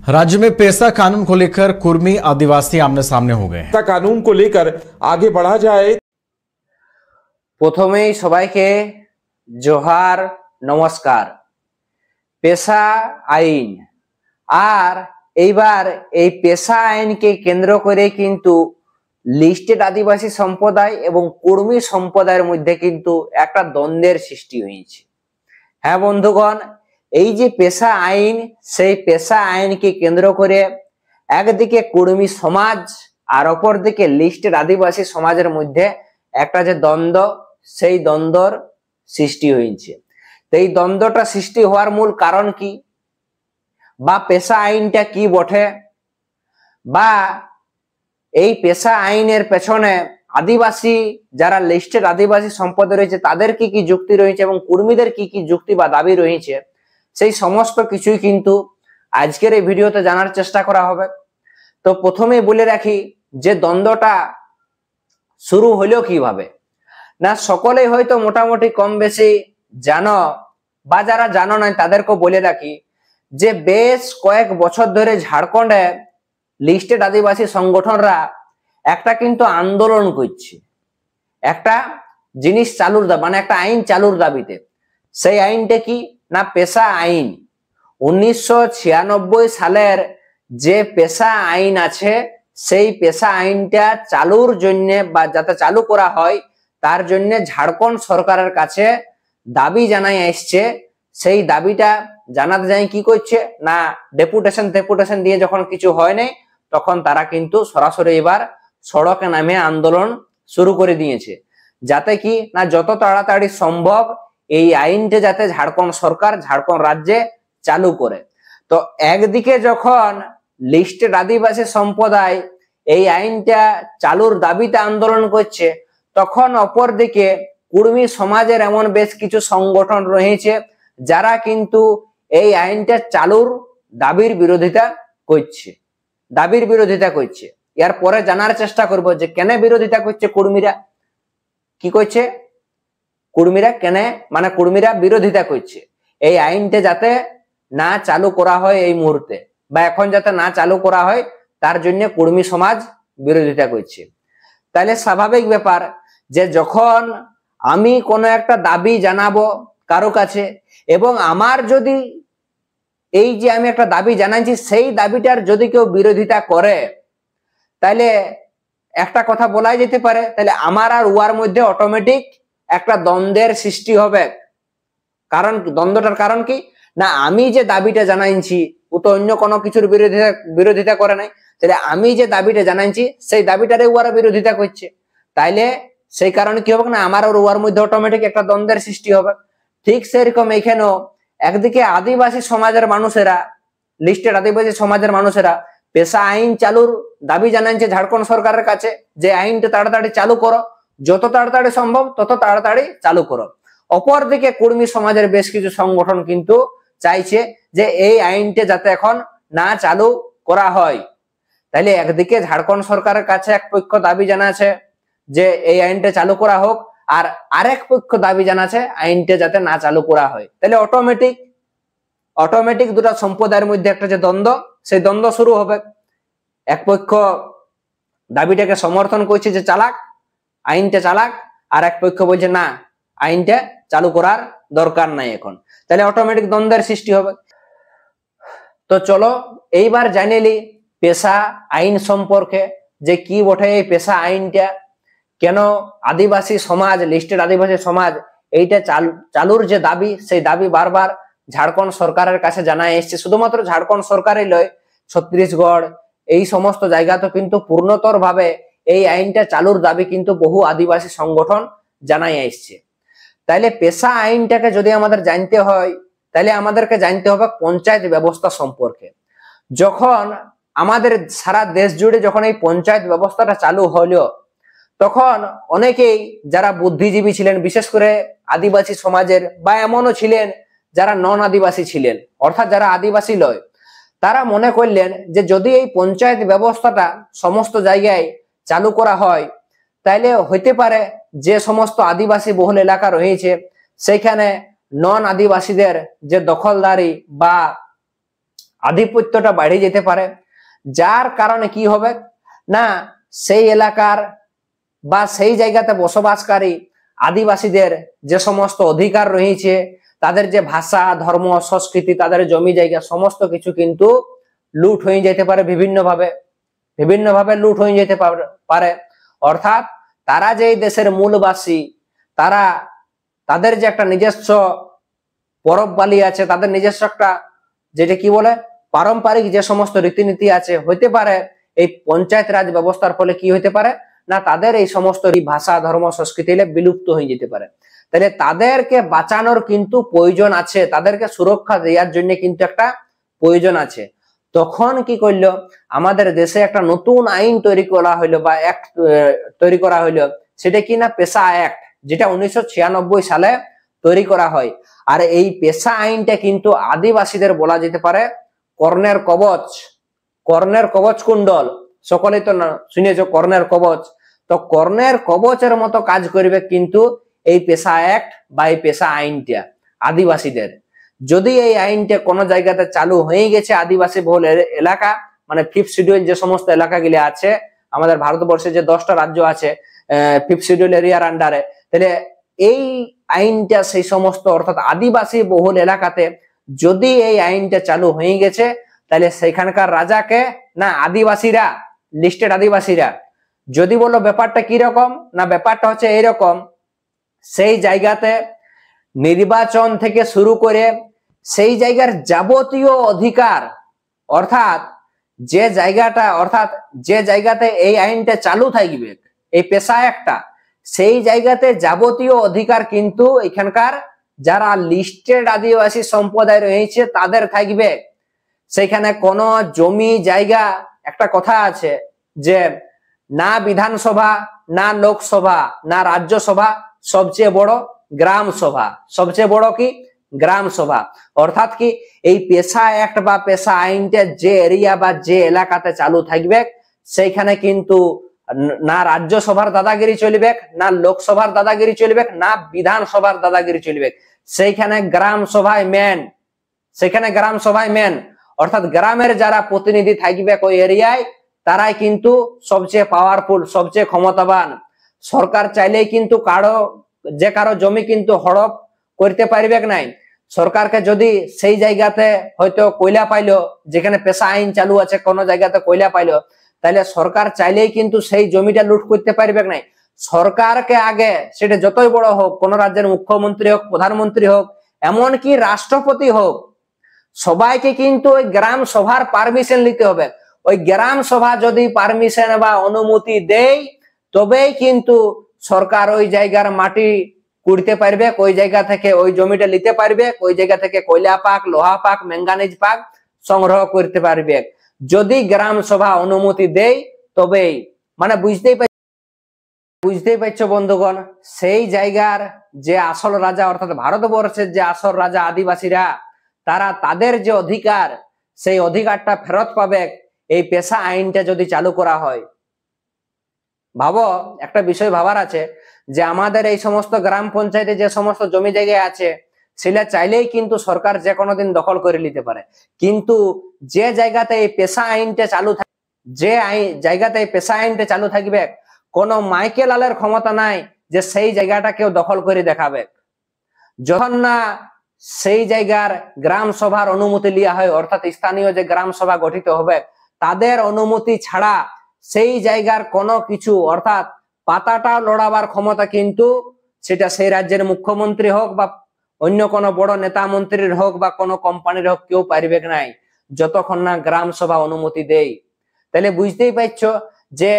राज्य में पेसा कानून को लेकर कुर्मी आदिवासी आमने सामने हो गए हैं। कानून को लेकर आगे बढ़ा जाए। प्रथमेই সবাইকে জোহার নমস্কার। পেশা আইন আর এইবার এই পেশা আইনকে কেন্দ্র করে কিন্তু লিস্টেড আদিবাসী সম্প্রদায় এবং কুর্মী সম্প্রদায়ের মধ্যে কিন্তু একটা দ্বন্দ্বের সৃষ্টি হয়েছে। হ্যাঁ বন্ধুগণ, এই যে পেশা আইন, সেই পেশা আইনকে কেন্দ্র করে একদিকে কুর্মী সমাজ আর অপরদিকে লিস্টেড আদিবাসী সমাজের মধ্যে একটা যে দ্বন্দ্ব, সেই দ্বন্দ্বর সৃষ্টি হয়েছে। তো এই দ্বন্দ্বটা সৃষ্টি হওয়ার মূল কারণ কি, বা পেশা আইনটা কি বটে, বা এই পেশা আইনের পেছনে আদিবাসী যারা লিস্টেড আদিবাসী সম্পদ রয়েছে তাদের কি কি যুক্তি রয়েছে এবং কুর্মীদের কি কি যুক্তি বা দাবি রয়েছে, সেই সমস্ত কিছুই কিন্তু আজকের এই ভিডিওতে জানার চেষ্টা করা হবে। তো প্রথমেই বলে রাখি যে দ্বন্দ্বটা শুরু হলো কিভাবে, না সকলেই হয়তো মোটামুটি কম বেশি জানো, বা যারা জানো না তাদেরকে বলে রাখি যে বেশ কয়েক বছর ধরে ঝাড়খণ্ডে লিস্টেড আদিবাসী সংগঠনরা একটা কিন্তু আন্দোলন করছে, একটা জিনিস চালুর দাবি, মানে একটা আইন চালুর দাবিতে। সেই আইনটা কি না পেশা আইন। 1996 সালের যে পেশা আইন আছে, সেই পেশা আইনটা চালুর জন্য বা যাতে চালু করা হয় তার জন্য ঝাড়খণ্ড সরকারের কাছে দাবি জানাই আসছে। সেই দাবিটা জানাতে যাই কি করছে না ডেপুটেশন দিয়ে যখন কিছু হয় নাই, তখন তারা কিন্তু সরাসরি এবার সড়কে নামে আন্দোলন শুরু করে দিয়েছে, যাতে কি না যত তাড়াতাড়ি সম্ভব এই আইনটা যাতে ঝাড়খণ্ড সরকার ঝাড়খণ্ড রাজ্যে চালু করে। তো একদিকে যখন লিস্টেড আদিবাসী সম্প্রদায় এই আইনটা চালুর দাবিতে আন্দোলন করছে, তখন অপরদিকে কুর্মী সমাজের এমন বেশ কিছু সংগঠন রয়েছে যারা কিন্তু এই আইনটা চালুর দাবির বিরোধিতা করছে। এর পরে জানার চেষ্টা করব যে কেন বিরোধিতা করছে কুর্মীরা, কি করছে কুর্মীরা, কেন মানে কুর্মীরা বিরোধিতা করছে এই আইনটা যাতে না চালু করা হয় এই মুহূর্তে, বা এখন যাতে না চালু করা হয় তার জন্য কুর্মী সমাজ বিরোধিতা করছে। তাহলে স্বাভাবিক ব্যাপার যে যখন আমি কোনো একটা দাবি জানাবো কারো কাছে, এবং আমার যদি এই যে আমি একটা দাবি জানাচ্ছি সেই দাবিটার যদি কেউ বিরোধিতা করে, তাহলে একটা কথা বলাই যেতে পারে, তাহলে আমার আর উয়ার মধ্যে অটোমেটিক একটা দ্বন্দ্বের সৃষ্টি হবে। কারণ দ্বন্দ্বটার কারণ কি না, আমি যে দাবিটা জানাইছি ও তো অন্য কোনো কিছুর বিরোধিতা করে নাই, তাহলে আমি যে দাবিটা জানাইছি সেই দাবিটারে উয়ারা বিরোধিতা করছে, তাইলে সেই কারণে কি হবে না আমার আর উয়ার মধ্যে অটোমেটিক একটা দ্বন্দ্বের সৃষ্টি হবে। ঠিক সেরকম এখানেও একদিকে আদিবাসী সমাজের মানুষেরা, লিস্টেড আদিবাসী সমাজের মানুষেরা পেশা আইন চালুর দাবি জানাচ্ছে ঝাড়খণ্ড সরকারের কাছে যে আইনটা তাড়াতাড়ি চালু করো, যত তাড়াতাড়ি সম্ভব তত তাড়াতাড়ি চালু করো। অপরদিকে কুর্মী সমাজের বেশ কিছু সংগঠন কিন্তু চাইছে যে এই আইনটা যাতে এখন না চালু করা হয়। তাইলে একদিকে ঝাড়খণ্ড সরকারের কাছে এক পক্ষ দাবি জানাচ্ছে যে এই আইনটা চালু করা হোক, আর আরেক পক্ষ দাবি জানাচ্ছে আইনটা যাতে না চালু করা হয়। তাহলে অটোমেটিক দুটা সম্প্রদায়ের মধ্যে একটা যে দ্বন্দ্ব, সেই দ্বন্দ্ব শুরু হবে। এক পক্ষ দাবিটাকে সমর্থন করছে যে চালাক, আইনটা চালাক, আর এক পক্ষ বলছে না আইনটা চালু করার দরকার নাই এখন। তাহলে অটোমেটিক দ্বন্দ্বের সৃষ্টি হবে। তো চলো এইবার জানিলি পেশা আইন সম্পর্কে, যে কি বটে এই পেশা আইনটা, কেন আদিবাসী সমাজ, লিস্টেড আদিবাসী সমাজ এইটা চালুর যে দাবি, সেই দাবি বারবার ঝাড়খণ্ড সরকারের কাছে জানাই এসছে। শুধুমাত্র ঝাড়খণ্ড সরকারই নয়, ছত্তিশগড় এই সমস্ত জায়গাতে কিন্তু পূর্ণতর ভাবে এই আইনটা চালুর দাবি কিন্তু বহু আদিবাসী সংগঠন জানাই আসছে। তাইলে পেশা আইনটাকে যদি আমাদের জানতে হয়, তাহলে আমাদেরকে জানতে হবে পঞ্চায়েত ব্যবস্থা সম্পর্কে। যখন আমাদের সারা দেশ জুড়ে যখন এই পঞ্চায়েত ব্যবস্থাটা চালু হলো, তখন অনেকেই যারা বুদ্ধিজীবী ছিলেন, বিশেষ করে আদিবাসী সমাজের, বা এমনও ছিলেন যারা নন আদিবাসী ছিলেন, অর্থাৎ যারা আদিবাসী নয়, তারা মনে করলেন যে যদি এই পঞ্চায়েত ব্যবস্থাটা সমস্ত জায়গায় চালু করা হয়, তাইলে হইতে পারে যে সমস্ত আদিবাসী বহুল এলাকা রয়েছে সেইখানে নন আদিবাসীদের যে দখলদারি বা আধিপত্যটা বাড়ে যেতে পারে, যার কারণে কি হবে না সেই এলাকার বা সেই জায়গাতে বসবাসকারী আদিবাসীদের যে সমস্ত অধিকার রয়েছে, তাদের যে ভাষা, ধর্ম, সংস্কৃতি, তাদের জমি জায়গা সমস্ত কিছু কিন্তু লুট হয়ে যেতে পারে, বিভিন্ন ভাবে লুট হয়ে যেতে পারে। অর্থাৎ তারা যে এই দেশের মূলবাসী, তাদের যে একটা নিজস্ব পরব বালি আছে, তাদের নিজস্ব একটা যেটা কি বলে পারম্পরিক যে সমস্ত রীতিনীতি আছে, হইতে পারে এই পঞ্চায়েত রাজ ব্যবস্থার ফলে কি হইতে পারে না তাদের এই সমস্ত ভাষা, ধর্ম, সংস্কৃতি বিলুপ্ত হয়ে যেতে পারে। তাহলে তাদেরকে বাঁচানোর কিন্তু প্রয়োজন আছে, তাদেরকে সুরক্ষা দেওয়ার জন্য কিন্তু একটা প্রয়োজন আছে। তখন কি করলো, আমাদের দেশে একটা নতুন আইন তৈরি করা হইলো বা অ্যাক্ট তৈরি করা হইলো, সেটা কি না পেশা অ্যাক্ট, যেটা 1996 সালে তৈরি করা হয়। আর এই পেশা আইনটা কিন্তু আদিবাসীদের বলা যেতে পারে কর্ণের কবচ, কর্ণের কবচ কুণ্ডল, সকলেই তো শুনেছো কর্ণের কবচ। তো কর্ণের কবচের মতো কাজ করবে কিন্তু এই পেশা অ্যাক্ট বা এই পেশা আইনটা আদিবাসীদের। যদি এই আইনটা কোনো জায়গাতে চালু হয়ে গেছে আদিবাসী বহুল এলাকা, মানে 5th শিডিউল যে সমস্ত এলাকাগুলি আছে আমাদের ভারতবর্ষে, যে 10টা রাজ্য আছে 5th শিডিউল এরিয়ার আন্ডারে, তাহলে এই আইনটা সেই সমস্ত অর্থাৎ আদিবাসী বহুল এলাকাতে যদি এই আইনটা চালু হয়ে গেছে, তাহলে সেখানকার রাজাকে না আদিবাসীরা, লিস্টেড আদিবাসীরা, যদি বলো ব্যাপারটা কি রকম না, ব্যাপারটা হচ্ছে এইরকম, সেই জায়গাতে নির্বাচন থেকে শুরু করে সেই জায়গার যাবতীয় অধিকার, অর্থাৎ যে জায়গাতে এই আইনটা চালু থাকবে, এই পেশা একটা, সেই জায়গাতে যাবতীয় অধিকার কিন্তু এখানকার যারা লিস্টেড আদিবাসী সম্প্রদায় রয়েছে তাদের থাকবে। সেখানে কোনো জমি জায়গা, একটা কথা আছে যে না বিধানসভা, না লোকসভা, না রাজ্যসভা, সবচেয়ে বড় গ্রাম সভা, সবচেয়ে বড় কি গ্রাম সভা। অর্থাৎ কি এই পেশা অ্যাক্ট বা পেশা আইনটা যে এরিয়া বা যে এলাকাতে চালু থাকবে, সেইখানে কিন্তু না রাজ্যসভার দাদাগিরি চলবে, না লোকসভার দাদাগিরি চলবে, না বিধানসভার দাদাগিরি চলবে, সেইখানে গ্রাম সভায় মেন, সেখানে গ্রাম সভায় মেন। অর্থাৎ গ্রামের যারা প্রতিনিধি থাকবে ওই এরিয়ায়, তারাই কিন্তু সবচেয়ে পাওয়ারফুল, সবচেয়ে ক্ষমতাবান। সরকার চাইলেই কিন্তু কারো জমি কিন্তু হড়প করতে পারবে নাই। সরকারকে যদি সেই জায়গাতে হয়তো কয়লা পাইলো, যেখানে পেশা আইন চালু আছে কোনো জায়গাতে কয়লা পাইলো, তাহলে সরকার চাইলেই কিন্তু সেই জমিটা লুট করতে পারবে নাই। সরকারকে আগে, সেটা যতই বড় হোক, কোন রাজ্যের মুখ্যমন্ত্রী হোক, প্রধানমন্ত্রী হোক, এমনকি রাষ্ট্রপতি হোক, সবাইকে কিন্তু ওই গ্রাম সভার পারমিশন নিতে হবে। ওই গ্রাম সভা যদি পারমিশন বা অনুমতি দেয়, তবেই কিন্তু সরকার ওই জায়গার মাটি কুড়তে পারবে, ওই জায়গা থেকে ওই জমিটা নিতে পারবে, ওই জায়গা থেকে কয়লা পাক, লোহা পাক, ম্যাঙ্গানিজ পাক সংগ্রহ করতে পারবে। যদি গ্রাম সভা অনুমতি দেয় তবেই, মানে বুঝতেই পারছো বন্ধুগণ, সেই জায়গার যে আসল রাজা, অর্থাৎ ভারতবর্ষের যে আসল রাজা আদিবাসীরা, তাদের যে অধিকার, সেই অধিকারটা ফেরত পাবে এই পেশা আইনটা যদি চালু করা হয়। ভাবো, একটা বিষয় ভাবার আছে যে আমাদের এই সমস্ত গ্রাম পঞ্চায়েতে যে সমস্ত জমি জায়গায় আছে, সেটা চাইলেই কিন্তু সরকার যে কোনো দিন দখল করে নিতে পারে। কিন্তু যে জায়গাতে এই পেশা আইনটা চালু থাকবে, জায়গাতে এই পেশা আইনটা চালু থাকবে, কোনো মাইকেল আলের ক্ষমতা নাই যে সেই জায়গাটা কেউ দখল করে দেখাবে। যখন না সেই জায়গার গ্রাম সভার অনুমতি লিয়া হয়, অর্থাৎ স্থানীয় যে গ্রাম সভা গঠিত হবে, তাদের অনুমতি ছাড়া সেই জায়গার কোনো কিছু, অর্থাৎ পাতাটা লড়াবার ক্ষমতা কিন্তু সেটা সেই রাজ্যের মুখ্যমন্ত্রী হোক বা অন্য কোনো বড় নেতা মন্ত্রীর হোক বা কোনো কোম্পানির হোক, কেউ পারবে নাই যতক্ষণ না গ্রাম সভা অনুমতি দেয়। তাহলে বুঝতেই পারছো যে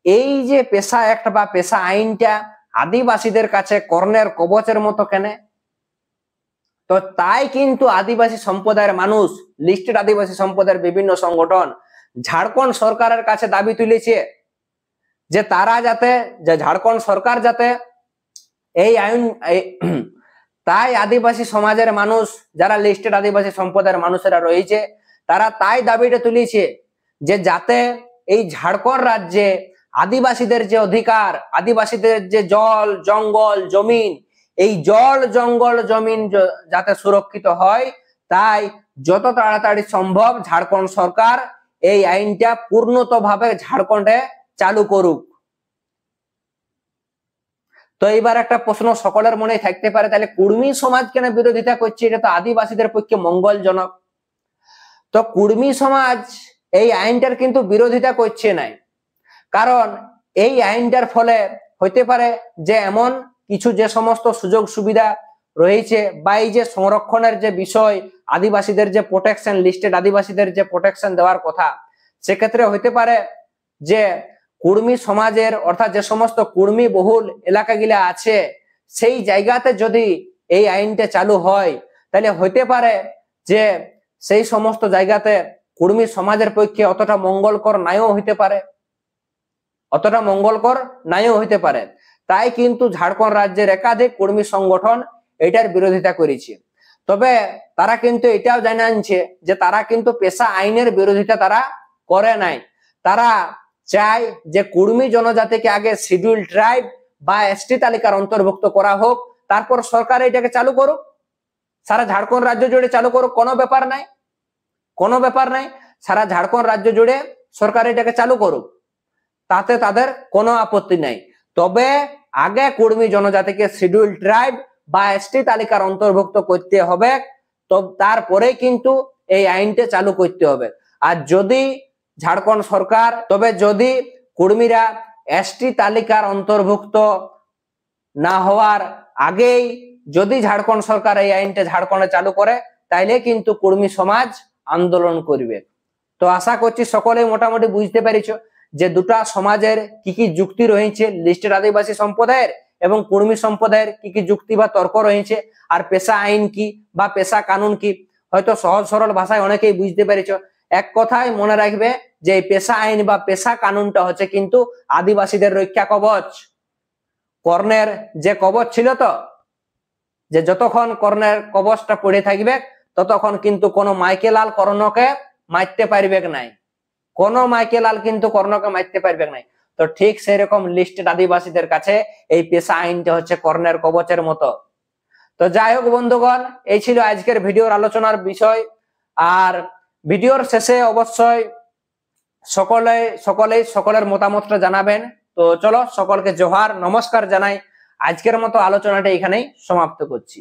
এই যে পেশা অ্যাক্ট বা পেশা আইনটা আদিবাসীদের কাছে কর্ণের কবচের মতো কেন? তো তাই কিন্তু আদিবাসী সম্প্রদায়ের মানুষ, লিস্টেড আদিবাসী সম্প্রদায়ের বিভিন্ন সংগঠন ঝাড়খণ্ড সরকারের কাছে দাবি তুলেছে যে ঝাড়খণ্ড সরকার যাতে এই আইন, তাই আদিবাসী সমাজের মানুষ, যারা লিস্টেড আদিবাসী সম্প্রদায়ের মানুষেরা রয়েছে, তারা তাই দাবিটা তুলেছে যে যাতে এই ঝাড়খণ্ড রাজ্যে আদিবাসীদের যে অধিকার, আদিবাসীদের যে জল জঙ্গল জমিন, এই জল জঙ্গল জমিন যাতে সুরক্ষিত হয়, তাই যত তাড়াতাড়ি সম্ভব ঝাড়খণ্ড সরকার এই আইনটা পূর্ণতভাবে ঝাড়খণ্ডে চালু করুক। তো এইবার একটা প্রশ্ন সকলের মনে থাকতে পারে, তাহলে কুর্মী সমাজ কেন বিরোধিতা করছে? এটা তো আদিবাসীদের পক্ষে মঙ্গলজনক। তো কুর্মী সমাজ এই আইনটার কিন্তু বিরোধিতা করছে নাই, কারণ এই আইনটার ফলে হইতে পারে যে এমন কিছু যে সমস্ত সুযোগ সুবিধা রয়েছে বা এই যে সংরক্ষণের যে বিষয়, আদিবাসীদের যে প্রোটেকশন, লিস্টেড আদিবাসীদের যে প্রোটেকশন দেওয়ার কথা, সেক্ষেত্রে হইতে পারে যে কুর্মী সমাজের অর্থাৎ যে সমস্ত কুর্মী বহুল এলাকাগুলা আছে সেই জায়গাতে যদি এই আইনটা চালু হয়, তাহলে হইতে পারে যে সেই সমস্ত জায়গাতে কুর্মী সমাজের পক্ষে অতটা মঙ্গলকর নাইও হইতে পারে, অতটা মঙ্গলকর নাইও হইতে পারে। তাই কিন্তু ঝাড়খণ্ড রাজ্যের একাধিক কর্মী সংগঠন এটার বিরোধিতা করেছে। তবে তারা কিন্তু এটাও জানাচ্ছে যে তারা কিন্তু পেশা আইনের বিরোধিতা তারা করে নাই। তারা চায় যে কুর্মী জনজাতিকে আগে শিডিউল ট্রাইব বা এসটি তালিকার অন্তর্ভুক্ত করা হোক, তারপর সরকার এটাকে চালু করুক, সারা ঝাড়খণ্ড রাজ্য জুড়ে চালু করুক, কোনো ব্যাপার নাই, কোনো ব্যাপার নাই। সারা ঝাড়খণ্ড রাজ্য জুড়ে সরকার এটাকে চালু করুক, তাতে তাদের কোনো আপত্তি নাই। তবে আগে কুর্মী জনজাতিকে শিডিউল ট্রাইব বা এসটি তালিকার অন্তর্ভুক্ত করতে হবে, তো তারপরে কিন্তু এই আইনটা চালু করতে হবে। আর যদি ঝাড়খণ্ড সরকার, তবে যদি কুর্মীরা এসটি তালিকার অন্তর্ভুক্ত না হওয়ার আগেই যদি ঝাড়খণ্ড সরকার এই আইনটা ঝাড়খণ্ডে চালু করে, তাইলে কিন্তু কুর্মী সমাজ আন্দোলন করবে। তো আশা করছি সকলেই মোটামুটি বুঝতে পেরেছ যে দুটা সমাজের কি কি যুক্তি রয়েছে, লিস্টেড আদিবাসী সম্প্রদায়ের এবং কুর্মী সম্প্রদায়ের কি কি যুক্তি বা তর্ক রয়েছে, আর পেশা আইন কি বা পেশা কানুন কি, হয়তো সহজ সরল ভাষায় অনেকেই বুঝতে পেরেছ। এক কথায় মনে রাখবে যে পেশা আইন বা পেশা কানুনটা হচ্ছে কিন্তু আদিবাসীদের রক্ষা কবচ। কর্ণের যে কবচ ছিল, তো যে যতক্ষণ কর্ণের কবচটা পড়ে থাকবে ততক্ষণ কিন্তু কোনো মাইকেলাল কর্ণকে মারতে পারবে নাই, কোনো মাইকেলাল কিন্তু কর্ণকে মারতে পারবে নাই। তো ঠিক সেরকম লিস্টেড আদিবাসীদের কাছে এই পেশা আইনটা হচ্ছে কর্ণের কবচের মতো। তো যাই হোক বন্ধুগণ, এই ছিল আজকের ভিডিওর আলোচনার বিষয়। আর ভিডিওর শেষে অবশ্যই সকলের মতামতটা জানাবেন। তো চলো সকলকে জোহার, নমস্কার জানাই। আজকের মতো আলোচনাটা এখানেই সমাপ্ত করছি।